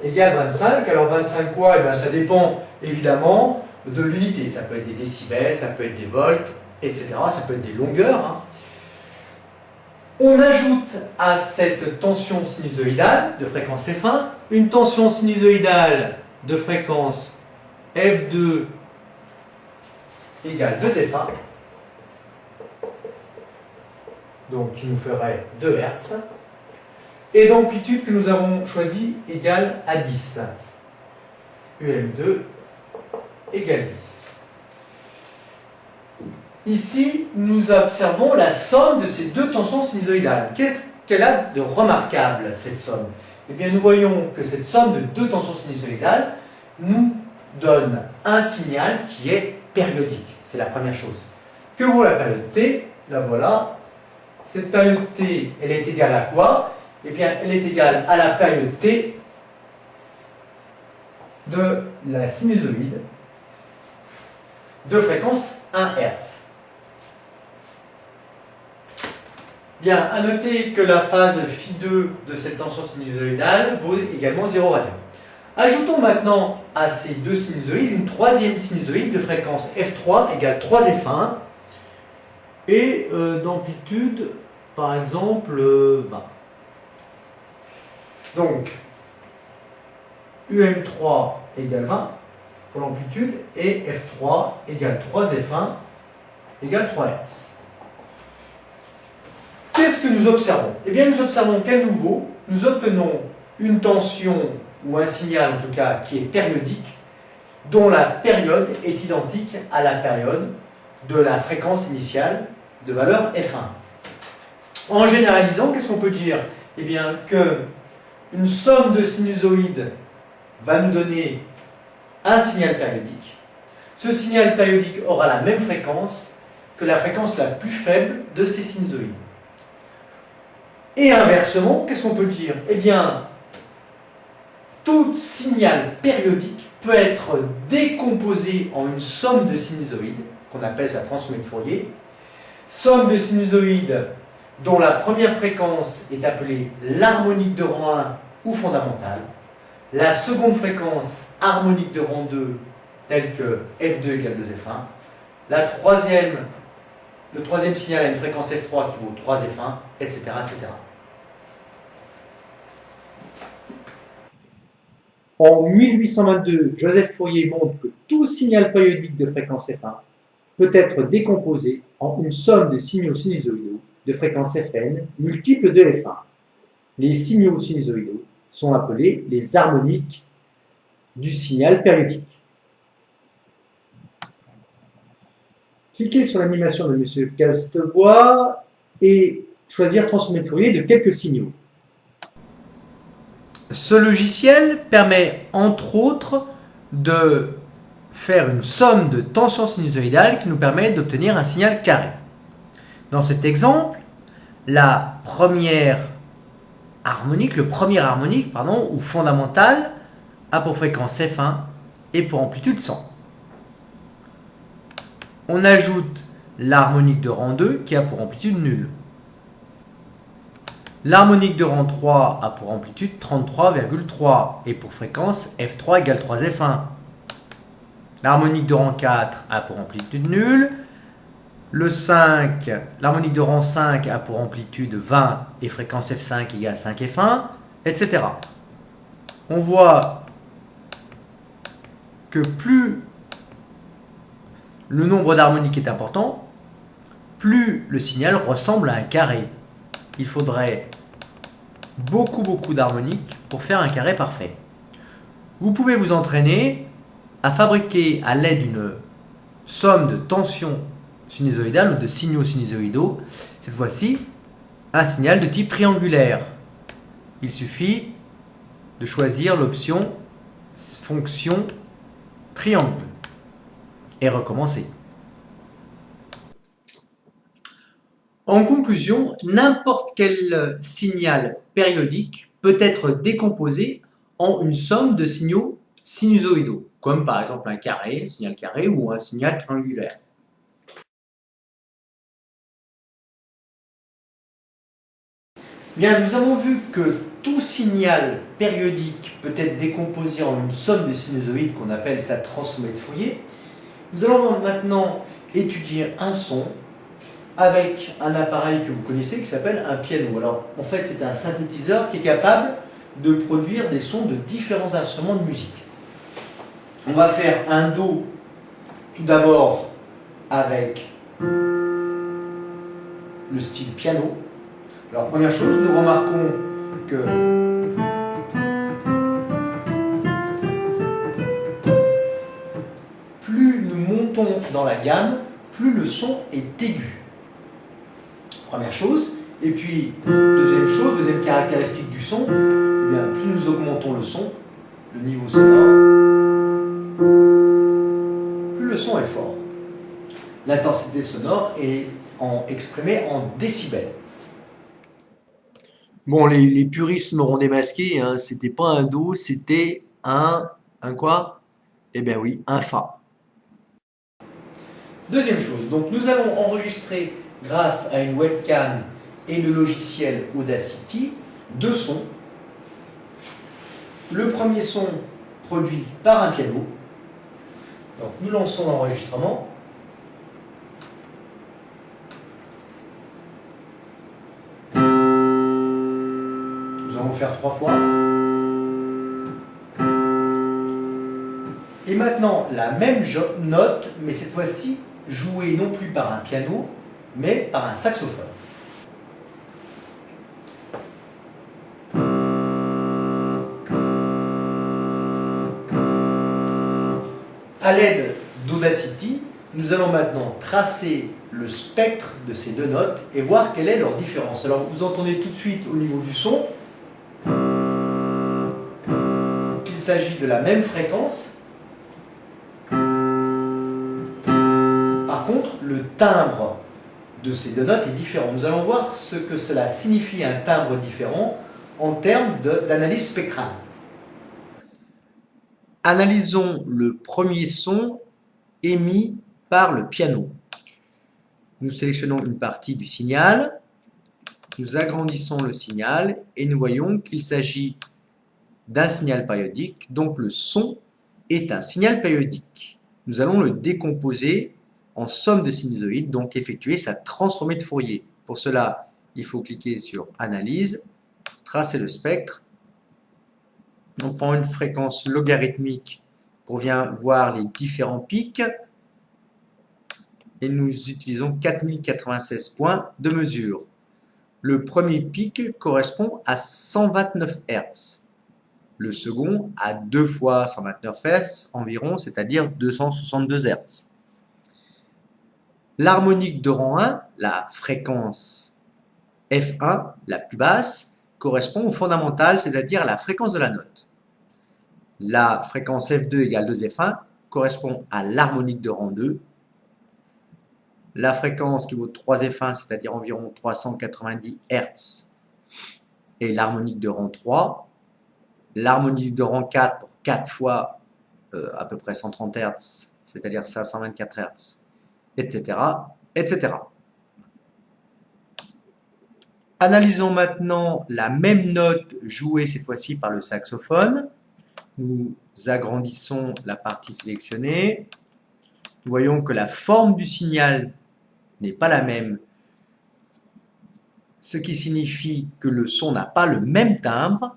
égale 25. Alors 25 quoi? Eh bien, ça dépend évidemment de l'unité. Ça peut être des décibels, ça peut être des volts, etc. Ça peut être des longueurs. Hein. On ajoute à cette tension sinusoïdale de fréquence F1 une tension sinusoïdale de fréquence F2 égale 2F1. Donc qui nous ferait 2 Hz. Et d'amplitude que nous avons choisi égale à 10. UM2 égale 10. Ici, nous observons la somme de ces deux tensions sinusoïdales. Qu'est-ce qu'elle a de remarquable, cette somme? Eh bien, nous voyons que cette somme de deux tensions sinusoïdales nous donne un signal qui est périodique. C'est la première chose. Que vaut la période t? La voilà. Cette période t, elle est égale à quoi? Eh bien, elle est égale à la période t de la sinusoïde de fréquence 1 Hz. Bien, à noter que la phase φ2 de cette tension sinusoïdale vaut également 0 radian. Ajoutons maintenant à ces deux sinusoïdes une troisième sinusoïde de fréquence f3 égale 3f1 et d'amplitude, par exemple, 20. Donc, UM3 égale 20 pour l'amplitude et F3 égale 3F1 égale 3 Hz. Qu'est-ce que nous observons? Eh bien, nous observons qu'à nouveau, nous obtenons une tension ou un signal en tout cas qui est périodique, dont la période est identique à la période de la fréquence initiale de valeur F1. En généralisant, qu'est-ce qu'on peut dire? Eh bien, que une somme de sinusoïdes va nous donner un signal périodique. Ce signal périodique aura la même fréquence que la fréquence la plus faible de ces sinusoïdes. Et inversement, qu'est-ce qu'on peut dire? Eh bien, tout signal périodique peut être décomposé en une somme de sinusoïdes, qu'on appelle sa transformée de Fourier. Somme de sinusoïdes dont la première fréquence est appelée l'harmonique de rang 1 ou fondamentale, la seconde fréquence harmonique de rang 2 telle que F2 égale 2F1, le troisième signal a une fréquence F3 qui vaut 3F1, etc., etc. En 1822, Joseph Fourier montre que tout signal périodique de fréquence F1 peut être décomposé en une somme de signaux sinusoïdaux de fréquence Fn multiples de F1. Les signaux sinusoïdaux sont appelés les harmoniques du signal périodique. Cliquez sur l'animation de M. Castebois et choisir transformer de Fourier de quelques signaux. Ce logiciel permet entre autres de faire une somme de tensions sinusoïdales qui nous permet d'obtenir un signal carré. Dans cet exemple, la première harmonique, le premier harmonique, ou fondamental, a pour fréquence F1 et pour amplitude 100. On ajoute l'harmonique de rang 2 qui a pour amplitude nulle. L'harmonique de rang 3 a pour amplitude 33,3 et pour fréquence F3 égale 3F1. L'harmonique de rang 4 a pour amplitude nulle. Le 5, l'harmonique de rang 5 a pour amplitude 20 et fréquence F5 égale 5F1, etc. On voit que plus le nombre d'harmoniques est important, plus le signal ressemble à un carré. Il faudrait beaucoup d'harmoniques pour faire un carré parfait. Vous pouvez vous entraîner à fabriquer à l'aide d'une somme de tensions sinusoïdales ou de signaux sinusoïdaux, cette fois-ci, un signal de type triangulaire. Il suffit de choisir l'option fonction triangle et recommencer. En conclusion, n'importe quel signal périodique peut être décomposé en une somme de signaux sinusoïdaux, comme par exemple un carré, signal carré ou un signal triangulaire. Bien, nous avons vu que tout signal périodique peut être décomposé en une somme de sinusoïdes qu'on appelle sa transformée de Fourier. Nous allons maintenant étudier un son avec un appareil que vous connaissez qui s'appelle un piano. Alors, en fait, c'est un synthétiseur qui est capable de produire des sons de différents instruments de musique. On va faire un Do tout d'abord avec le style piano. Alors, première chose, nous remarquons que plus nous montons dans la gamme, plus le son est aigu. Première chose. Et puis, deuxième caractéristique du son, eh bien, plus nous augmentons le son, le niveau sonore, plus le son est fort. L'intensité sonore est exprimée en décibels. Bon, les puristes m'auront démasqué, hein, c'était pas un Do, c'était un quoi? Eh bien oui, un Fa. Deuxième chose, donc nous allons enregistrer grâce à une webcam et le logiciel Audacity deux sons. Le premier son produit par un piano. Donc nous lançons l'enregistrement. Nous allons faire 3 fois. Et maintenant la même note, mais cette fois-ci jouée non plus par un piano, mais par un saxophone. À l'aide d'Audacity, nous allons maintenant tracer le spectre de ces deux notes et voir quelle est leur différence. Alors vous entendez tout de suite au niveau du son qu'il s'agit de la même fréquence. Par contre, le timbre de ces deux notes est différent. Nous allons voir ce que cela signifie un timbre différent en termes d'analyse spectrale. Analysons le premier son émis par le piano. Nous sélectionnons une partie du signal, nous agrandissons le signal et nous voyons qu'il s'agit d'un signal périodique, donc le son est un signal périodique. Nous allons le décomposer en somme de sinusoïdes, donc effectuer sa transformée de Fourier. Pour cela, il faut cliquer sur Analyse, tracer le spectre. On prend une fréquence logarithmique pour bien voir les différents pics et nous utilisons 4096 points de mesure. Le premier pic correspond à 129 Hz. Le second à 2 fois 129 Hz environ, c'est-à-dire 262 Hz. L'harmonique de rang 1, la fréquence F1, la plus basse, correspond au fondamental, c'est-à-dire à la fréquence de la note. La fréquence F2 égale 2F1 correspond à l'harmonique de rang 2. La fréquence qui vaut 3F1, c'est-à-dire environ 390 Hz, et l'harmonique de rang 3. L'harmonique de rang 4 pour 4 fois à peu près 130 Hz, c'est-à-dire 524 Hz, etc., etc. Analysons maintenant la même note jouée cette fois-ci par le saxophone. Nous agrandissons la partie sélectionnée. Nous voyons que la forme du signal n'est pas la même, ce qui signifie que le son n'a pas le même timbre.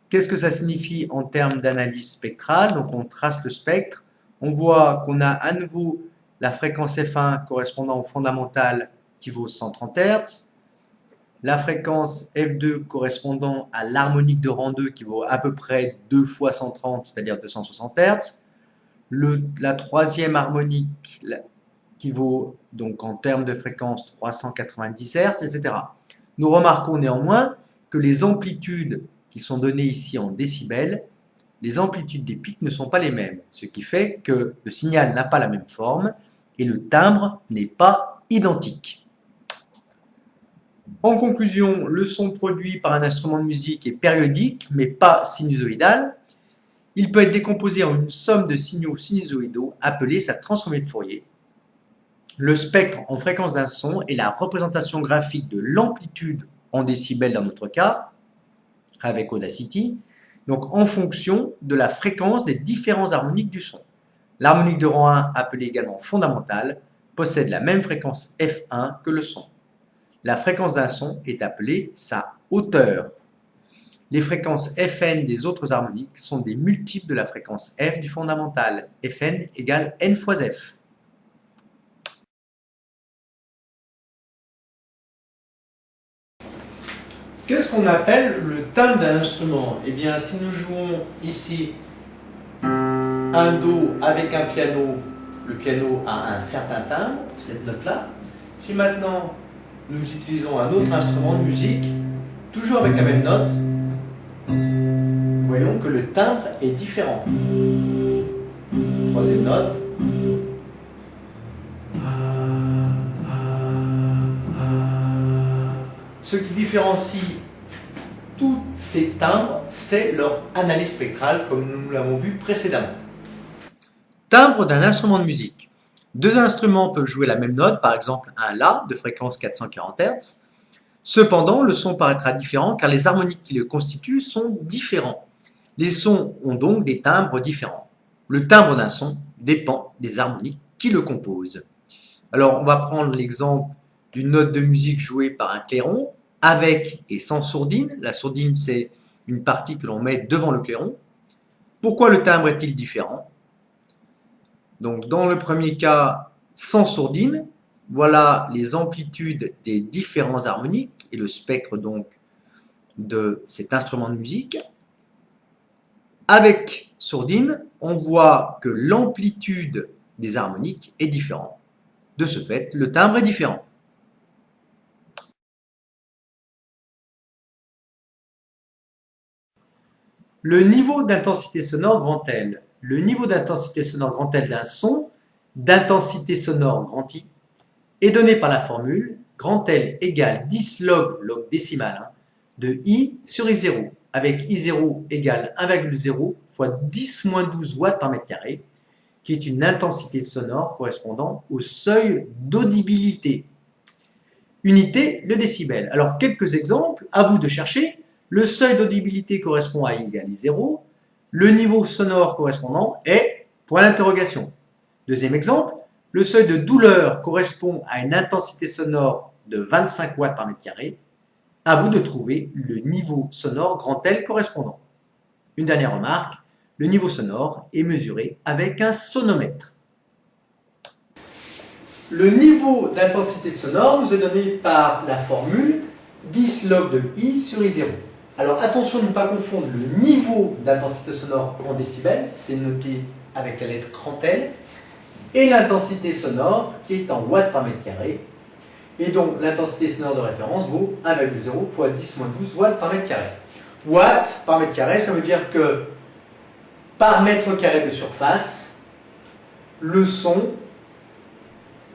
Qu'est-ce que ça signifie en termes d'analyse spectrale? Donc on trace le spectre, on voit qu'on a à nouveau la fréquence F1 correspondant au fondamental qui vaut 130 Hz, la fréquence F2 correspondant à l'harmonique de rang 2 qui vaut à peu près 2 fois 130, c'est-à-dire 260 Hz, la troisième harmonique qui vaut donc en termes de fréquence 390 Hz, etc. Nous remarquons néanmoins que les amplitudes qui sont données ici en décibels, les amplitudes des pics ne sont pas les mêmes, ce qui fait que le signal n'a pas la même forme et le timbre n'est pas identique. En conclusion, le son produit par un instrument de musique est périodique, mais pas sinusoïdal. Il peut être décomposé en une somme de signaux sinusoïdaux appelée sa transformée de Fourier. Le spectre en fréquence d'un son est la représentation graphique de l'amplitude en décibels dans notre cas, avec Audacity, donc en fonction de la fréquence des différents harmoniques du son. L'harmonique de rang 1, appelée également fondamentale, possède la même fréquence F1 que le son. La fréquence d'un son est appelée sa hauteur. Les fréquences Fn des autres harmoniques sont des multiples de la fréquence F du fondamental. Fn égale n fois F. Qu'est-ce qu'on appelle le timbre d'un instrument? Eh bien, si nous jouons ici un Do avec un piano, le piano a un certain timbre pour cette note-là. Si maintenant nous utilisons un autre instrument de musique, toujours avec la même note, nous voyons que le timbre est différent. Troisième note. Ce qui différencie tous ces timbres, c'est leur analyse spectrale, comme nous l'avons vu précédemment. Timbre d'un instrument de musique. Deux instruments peuvent jouer la même note, par exemple un La de fréquence 440 Hz. Cependant, le son paraîtra différent car les harmoniques qui le constituent sont différents. Les sons ont donc des timbres différents. Le timbre d'un son dépend des harmoniques qui le composent. Alors, on va prendre l'exemple d'une note de musique jouée par un clairon, avec et sans sourdine. La sourdine, c'est une partie que l'on met devant le clairon. Pourquoi le timbre est-il différent? Donc, dans le premier cas, sans sourdine, voilà les amplitudes des différents harmoniques et le spectre donc de cet instrument de musique. Avec sourdine, on voit que l'amplitude des harmoniques est différente. De ce fait, le timbre est différent. Le niveau d'intensité sonore grand L. Le niveau d'intensité sonore grand L d'un son, d'intensité sonore grand I, est donné par la formule grand L égale 10 log décimal de I sur I0, avec I0 égale 1,0 fois 10 moins 12 watts par mètre carré, qui est une intensité sonore correspondant au seuil d'audibilité. Unité, le décibel. Alors, quelques exemples, à vous de chercher. Le seuil d'audibilité correspond à I égale I0. Le niveau sonore correspondant est point d'interrogation. Deuxième exemple, le seuil de douleur correspond à une intensité sonore de 25 watts par mètre carré. À vous de trouver le niveau sonore grand L correspondant. Une dernière remarque, le niveau sonore est mesuré avec un sonomètre. Le niveau d'intensité sonore nous est donné par la formule 10 log de I sur I0. Alors attention de ne pas confondre le niveau d'intensité sonore en décibels, c'est noté avec la lettre grand L, et l'intensité sonore qui est en watts par mètre carré. Et donc l'intensité sonore de référence vaut 1,0 fois 10 moins 12 watts par mètre carré. Watts par mètre carré, ça veut dire que par mètre carré de surface, le son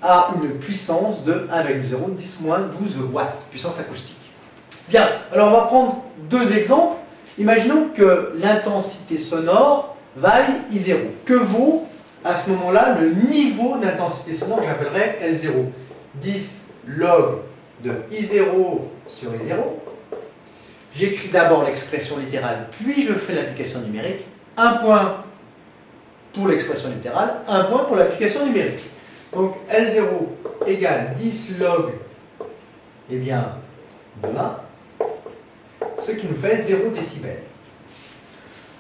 a une puissance de 1,0 10 moins 12 watts, puissance acoustique. Bien, alors on va prendre deux exemples. Imaginons que l'intensité sonore vaille I0. Que vaut à ce moment-là le niveau d'intensité sonore, j'appellerais L0. 10 log de I0 sur I0. J'écris d'abord l'expression littérale, puis je fais l'application numérique. Un point pour l'expression littérale, un point pour l'application numérique. Donc L0 égale 10 log eh bien, de 1, ce qui nous fait 0 décibels.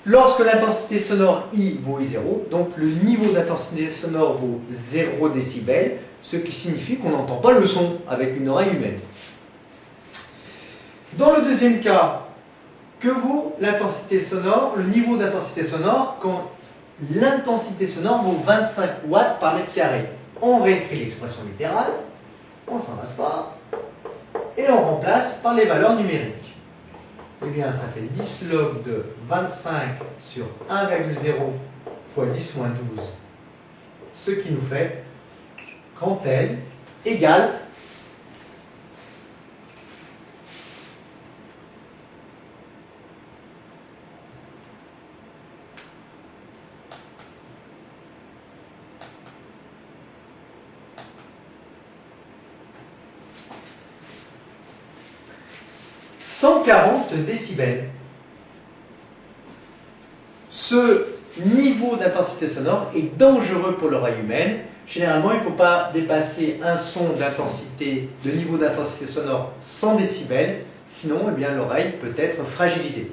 Lorsque l'intensité sonore I vaut I0, donc le niveau d'intensité sonore vaut 0 décibels, ce qui signifie qu'on n'entend pas le son avec une oreille humaine. Dans le deuxième cas, que vaut l'intensité sonore, le niveau d'intensité sonore quand l'intensité sonore vaut 25 watts par mètre carré? On réécrit l'expression littérale, on ne s'en passe pas, et on remplace par les valeurs numériques. Eh bien, ça fait 10 log de 25 sur 1,0 fois 10 moins 12, ce qui nous fait grand L égale 140 décibels. Ce niveau d'intensité sonore est dangereux pour l'oreille humaine. Généralement, il ne faut pas dépasser un son d'intensité, de niveau d'intensité sonore 100 décibels, sinon eh bien, l'oreille peut être fragilisée.